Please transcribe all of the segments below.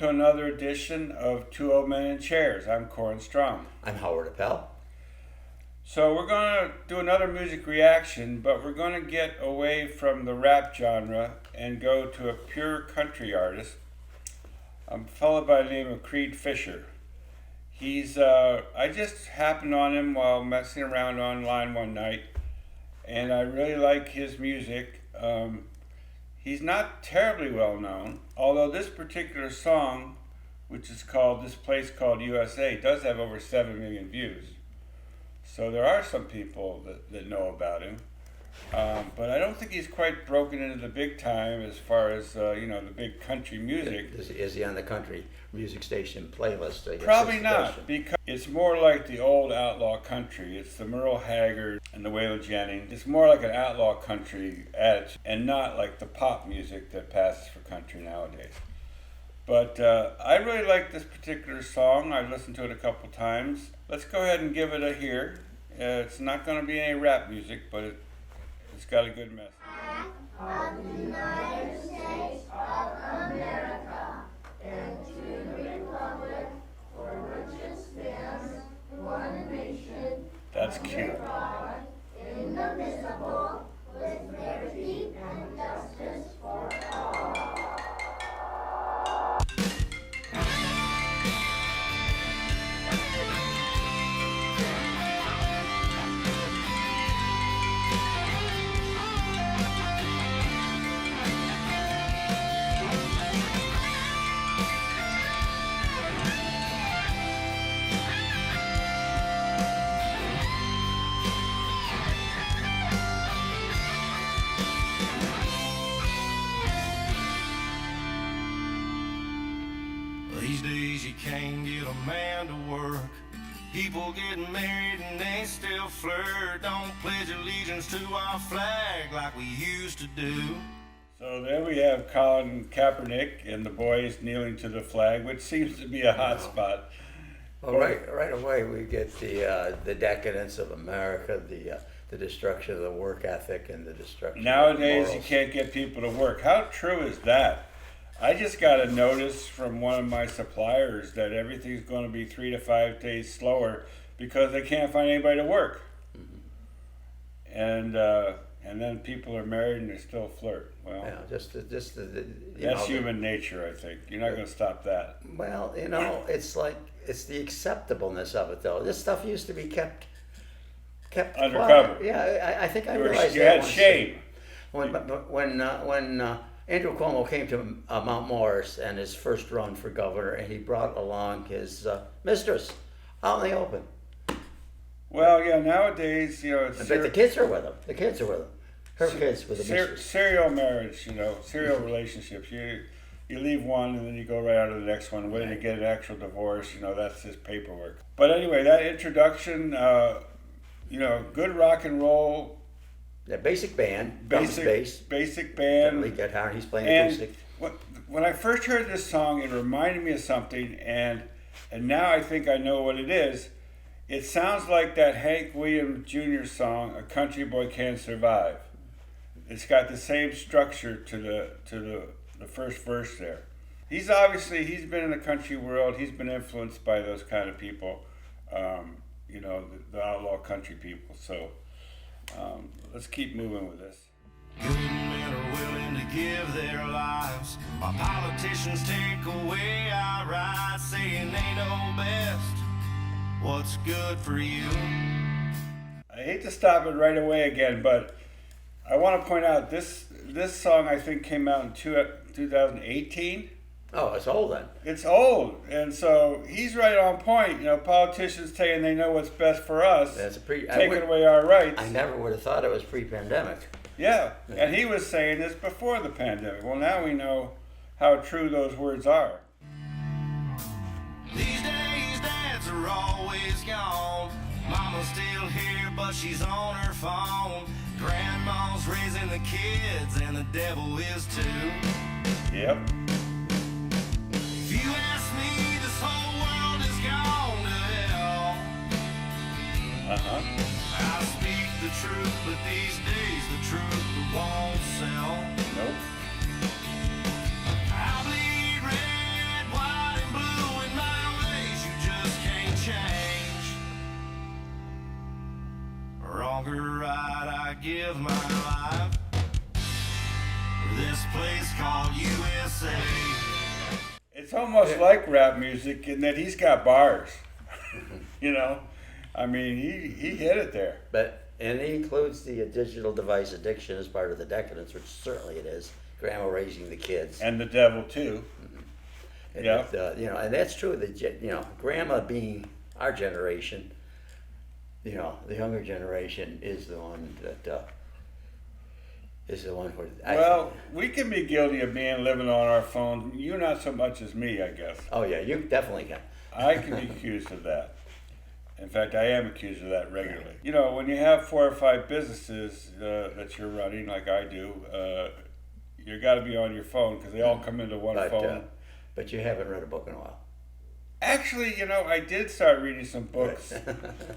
to another edition of Two Old Men in Chairs. I'm Corrin Strong. I'm Howard Appel. So we're going to do another music reaction, but we're going to get away from the rap genre and go to a pure country artist, a fellow by the name of Creed Fisher. I just happened on him while messing around online one night, and I really like his music. He's not terribly well known, although this particular song, which is called This Place Called USA, does have over 7 million views. So there are some people that know about him. But I don't think he's quite broken into the big time as far as, the big country music. Is he on the country music station playlist? I guess Probably not, because it's more like the old outlaw country. It's the Merle Haggard and the Waylon Jennings. It's more like an outlaw country attitude and not like the pop music that passes for country nowadays. But I really like this particular song. I've listened to it a couple times. Let's go ahead and give it a hear. It's not going to be any rap music, but it's got a good message. Of the United States of America, and to the republic for which it stands, one nation, That's under cute. God, indivisible, with liberty and justice for all. These days you can't get a man to work. People getting married and they still flirt. Don't pledge allegiance to our flag like we used to do. So there we have Colin Kaepernick and the boys kneeling to the flag, which seems to be a hot spot. Well, right away we get the decadence of America, the destruction of the work ethic, and the destruction. Nowadays, of you morals. can't get people to work. How true is that? I just got a notice from one of my suppliers that everything's going to be 3 to 5 days slower because they can't find anybody to work. And then people are married and they still flirt. Well, Yeah, just the that's human nature, I think. You're not going to stop that. Well, it's the acceptableness of it, though. This stuff used to be kept Undercover. quiet. Yeah, I think I realized You that had once. shame. When Andrew Cuomo came to Mount Morris and his first run for governor, and he brought along his mistress out in the open. Well, yeah, nowadays, it's But the kids are with him. Her kids with the mistress. serial marriage, serial relationships. You leave one and then you go right on to the next one, waiting to get an actual divorce. That's his paperwork. But anyway, that introduction, good rock and roll. The basic band, drums, bass, basic band. lead guitar. He's playing And acoustic. when I first heard this song, it reminded me of something, and now I think I know what it is. It sounds like that Hank Williams Jr. song, "A Country Boy Can Survive." It's got the same structure to the first verse there. He's been in the country world. He's been influenced by those kind of people, the outlaw country people. So let's keep moving with this. Good men are willing to give their lives, while politicians take away our rights, saying they know best what's good for you. I hate to stop it right away again, but I want to point out this song I think came out in 2018. Oh, it's old then. It's old, and so he's right on point. Politicians saying they know what's best for us, taking away our rights. I never would have thought it was pre-pandemic. Yeah, and he was saying this before the pandemic. Well, now we know how true those words are. These days dads are always gone. Mama's still here, but she's on her phone. Grandma's raising the kids, and the devil is too. Yep. If you ask me, this whole world has gone to hell. I speak the truth, but these days the truth won't sell. Nope. I bleed red, white, give my life for this place called USA. It's almost like rap music in that he's got bars. You know, I mean, he hit it there. And he includes the digital device addiction as part of the decadence, which certainly it is. Grandma raising the kids. And the devil too. And Yeah. and that's true. Grandma being our generation, the younger generation is the one that is the one who. Well, we can be guilty of living on our phone. You not so much as me, I guess. Oh yeah, you definitely can. I can be accused of that. In fact, I am accused of that regularly. You know, when you have 4 or 5 businesses that you're running, like I do, you got to be on your phone because they all come into one phone. But you haven't read a book in a while. Actually, I did start reading some books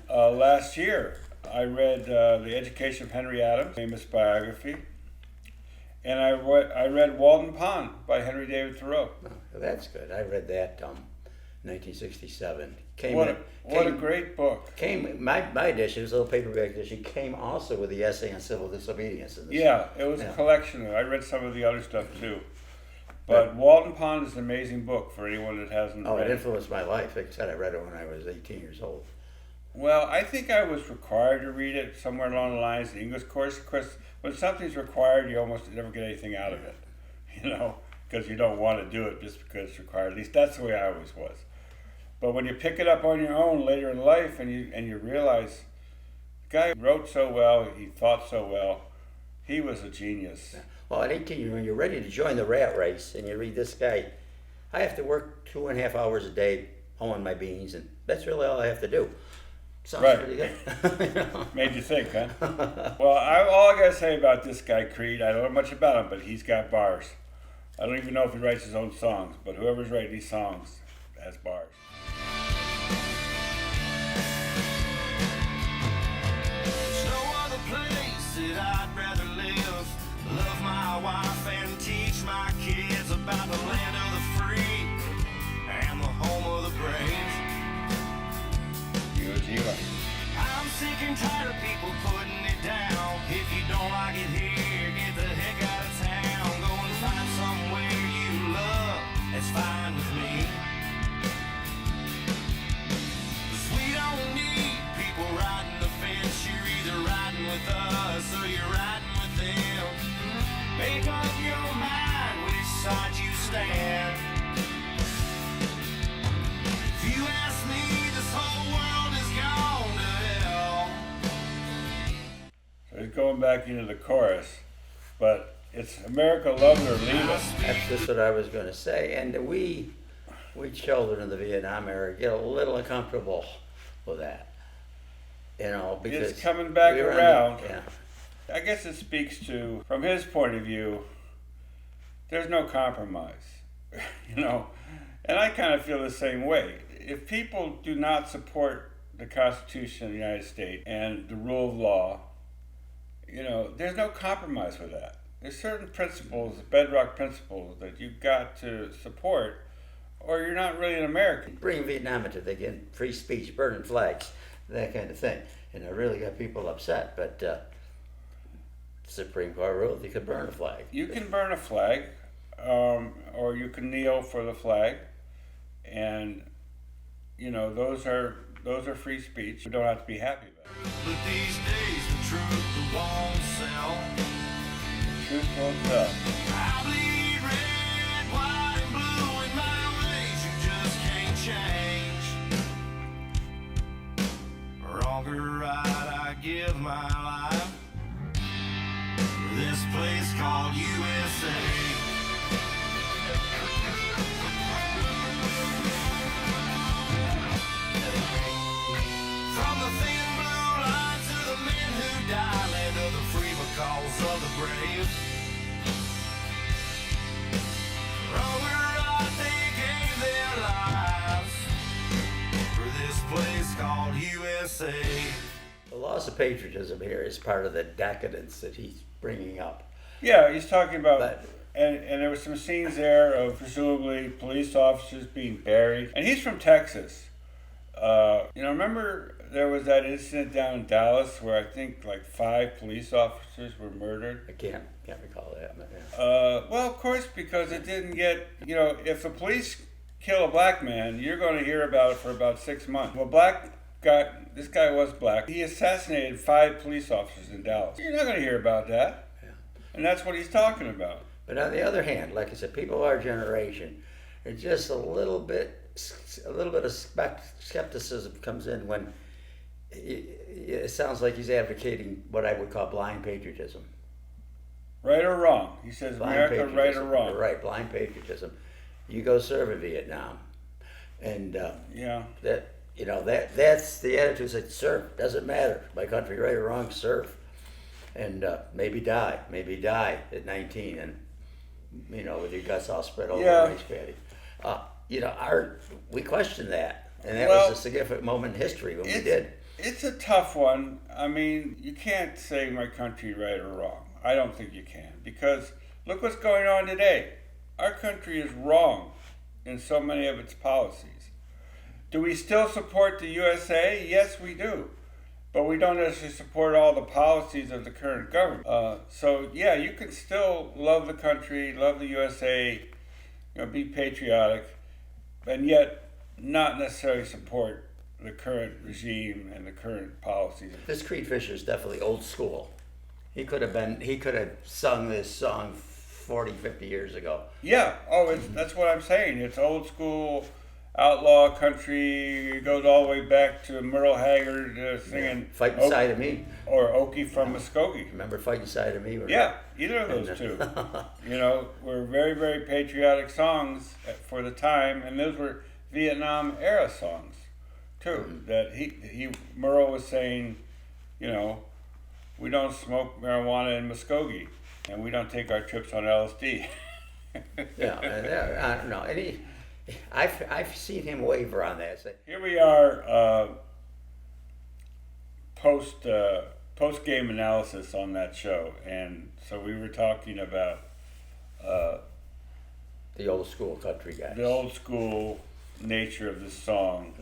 last year. I read The Education of Henry Adams, famous biography, and I read Walden Pond by Henry David Thoreau. Oh, that's good. I read that 1967. What a great book. My edition, it was a little paperback edition, came also with the essay on civil disobedience. Yeah, it was a collection. I read some of the other stuff too. But Walden Pond is an amazing book for anyone that hasn't read it. It influenced my life. Like I said, I read it when I was 18 years old. Well, I think I was required to read it somewhere along the lines of the English course. Of course, when something's required, you almost never get anything out of it, because you don't want to do it just because it's required. At least that's the way I always was. But when you pick it up on your own later in life and you realize the guy wrote so well, he thought so well, he was a genius. Well, at 18, when you're ready to join the rat race and you read this guy, I have to work 2.5 hours a day hoeing my beans, and that's really all I have to do. Sounds pretty good. Made you think, huh? Well, all I got to say about this guy, Creed, I don't know much about him, but he's got bars. I don't even know if he writes his own songs, but whoever's writing these songs has bars. There's no other place that I'd rather live. Love my wife and teach my kids about the land of the free and the home of the brave. I'm sick and tired of people putting it down. If you don't like it here, get the heck out of town. Go and find somewhere you love. That's fine with me. 'Cause we don't need people riding the fence. You're either riding with us or you're riding with them. Make up your mind which side you stand. If you ask me, this whole world is gone to hell. So he's going back into the chorus, but it's America love it or leave it. That's just what I was going to say. And we children of the Vietnam era get a little uncomfortable with that. Because It's coming back around. Yeah. I guess it speaks to, from his point of view, there's no compromise, and I kind of feel the same way. If people do not support the Constitution of the United States and the rule of law, there's no compromise with that. There's certain principles, bedrock principles, that you've got to support, or you're not really an American. Bring Vietnam into again, free speech, burning flags, that kind of thing. And it really got people upset, but Supreme Court ruled you could burn a flag. You can burn a flag, or you can kneel for the flag, and those are free speech. You don't have to be happy about it. But these days the truth won't sell. Truth won't sell. I bleed red, white, and blue in my ways you just can't change. Wrong or right, I give my life for this place called USA. From the thin blue line to the men who die, land of the free because of the brave. Wrong or right, they gave their lives for this place called USA. The loss of patriotism here is part of the decadence that he's bringing up. Yeah, he's talking about, But- and there were some scenes there of presumably police officers being buried. And he's from Texas. Remember there was that incident down in Dallas where I think like 5 police officers were murdered? I can't recall that. But yeah. Well, of course, because it didn't get, if the police kill a black man, you're going to hear about it for about 6 months. Well, this guy was black. He assassinated 5 police officers in Dallas. You're not going to hear about that. Yeah. And that's what he's talking about. But on the other hand, like I said, people of our generation, it's just a little bit of skepticism comes in when it sounds like he's advocating what I would call blind patriotism. Right or wrong? He says America, right or wrong? Right, blind patriotism. You go serve in Vietnam, and Yeah. that's the attitude. It's like serve, doesn't matter. My country, right or wrong, serve, and maybe die at 19, and with your guts all spread over Yeah. the rice paddy. We questioned that, and that Well, was a significant moment in history when we did. It's a tough one. I mean, you can't say my country right or wrong. I don't think you can, because look what's going on today. Our country is wrong in so many of its policies. Do we still support the USA? Yes, we do. But we don't necessarily support all the policies of the current government. So yeah, you can still love the country, love the USA, be patriotic, and yet not necessarily support the current regime and the current policies. This Creed Fisher is definitely old school. He could have sung this song 40, 50 years ago. Yeah. Oh, that's what I'm saying. It's old school outlaw country. It goes all the way back to Merle Haggard singing Fight Inside of Me. or Okie from Muskogee. Remember Fight Inside of Me? Yeah, either of those two. Were very, very patriotic songs for the time, and those were Vietnam era songs too. That Merle was saying, we don't smoke marijuana in Muskogee, and we don't take our trips on LSD. I don't know. And I've seen him waver on that. Here we are, post-game analysis on that show, and so we were talking about The old school country guys. the old school nature of this song,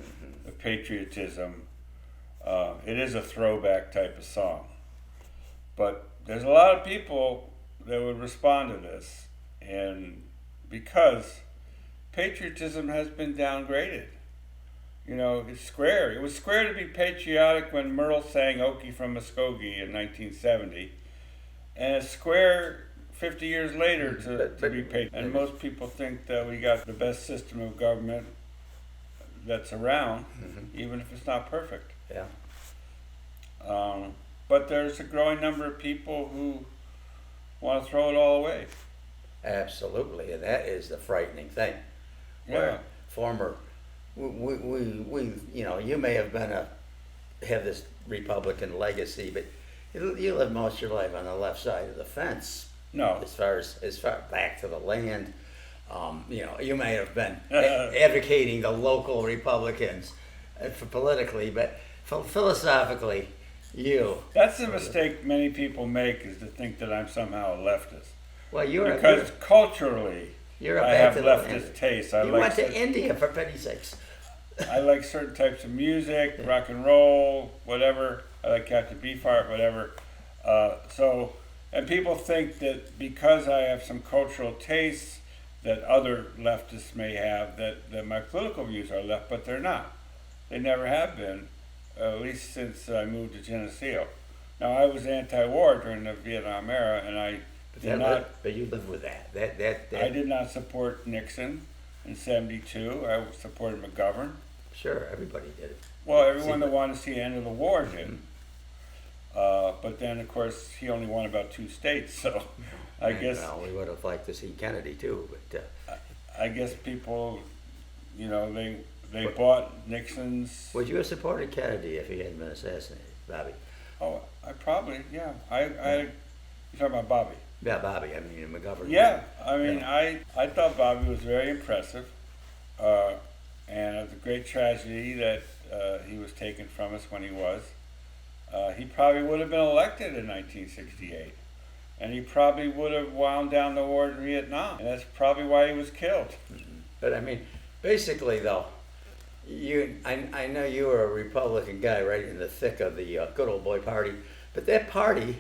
the patriotism. It is a throwback type of song, but there's a lot of people that would respond to this, and because patriotism has been downgraded. It's square. It was square to be patriotic when Merle sang Okie from Muskogee in 1970, and it's square 50 years later to be patriotic. And most people think that we got the best system of government that's around, even if it's not perfect. Yeah. But there's a growing number of people who want to throw it all away. Absolutely, and that is the frightening thing. Where you may have have this Republican legacy, but you live most of your life on the left side of the fence. No. As far back to the land, you may have been advocating the local Republicans for politically, but philosophically, That's the mistake many people make, is to think that I'm somehow a leftist. Well, Because culturally, I have leftist tastes. You went to India, for pity's sakes. I like certain types of music, rock and roll, whatever. I like Captain Beefheart, whatever. And people think that because I have some cultural tastes that other leftists may have, that my political views are left, but they're not. They never have been, at least since I moved to Geneseo. Now, I was anti-war during the Vietnam era, and I did not. But you live with that. I did not support Nixon in '72. I supported McGovern. Sure, everybody did. Well, everyone that wanted to see the end of the war did. But then, of course, he only won about 2 states, so I guess. Well, we would have liked to see Kennedy too, but. I guess people, they bought Nixon's. Would you have supported Kennedy if he hadn't been assassinated, Bobby? Oh, I probably, yeah. You're talking about Bobby. Yeah, Bobby. I mean, McGovern. Yeah, I mean, I thought Bobby was very impressive, and it's a great tragedy that he was taken from us when he was. He probably would have been elected in 1968, and he probably would have wound down the war in Vietnam, and that's probably why he was killed. But I mean, basically though, I know you were a Republican guy right in the thick of the good old boy party, but that party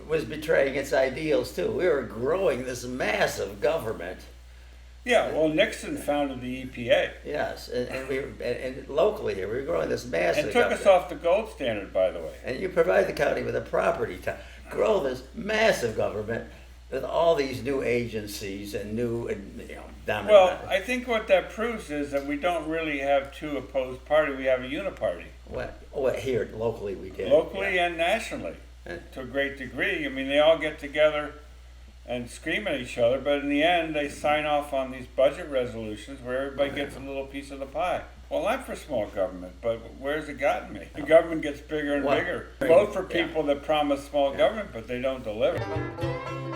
was betraying its ideals too. We were growing this massive government. Yeah, well, Nixon founded the EPA Yes, and locally here, we were growing this massive and took government. us off the gold standard, by the way. And you provide the county with a property to grow this massive government with all these new agencies and new, dominant. Well, I think what that proves is that we don't really have two opposed parties. We have a uniparty, what here locally we did. locally yeah. and nationally, Yeah. to a great degree. I mean, they all get together and scream at each other, but in the end, they sign off on these budget resolutions where everybody gets a little piece of the pie. Well, I'm for small government, but where's it gotten me? The government gets bigger and Well, bigger. Vote for yeah. people that promise small government, but they don't deliver.